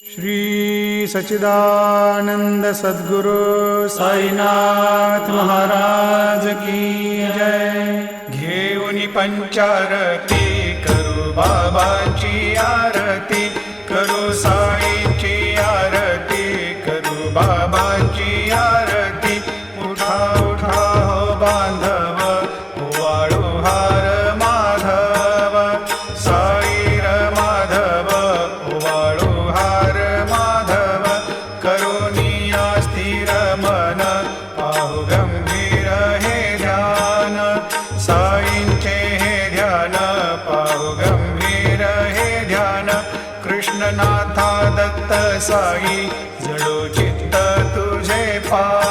श्री सच्चिदानंद सद्गुरु साईनाथ महाराज की जय। घेऊन पंचारती करू बाबाची आरती, करू साईची आरती, करू बाबाची आरती। उठा उठा हो बांधव, वाळू हार माधव, साई र माधव, वाळू हार माधव। करुणिया स्थिर मन, पाहु गंभीर हे ध्यान, साईंचे हे ध्यान, पाहु गंभीर हे ध्यान। कृष्णनाथा दत्त साई, जडो चित्त तुझे पा